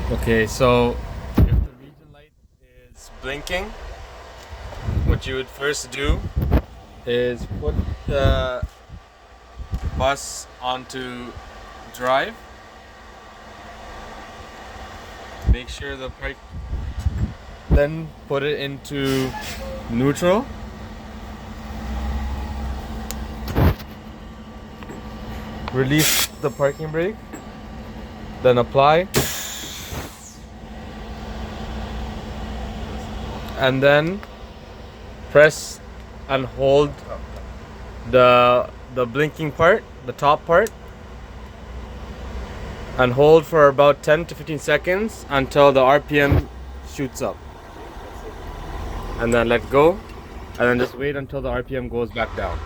Okay, so if the Regen light is blinking, what you would first do is put the bus onto drive. Make sure the brake. Then put it into neutral. Release the parking brake. Then apply. And then press and hold the blinking part, the top part, and hold for about 10 to 15 seconds until the RPM shoots up. And then let go, and then just wait until the RPM goes back down.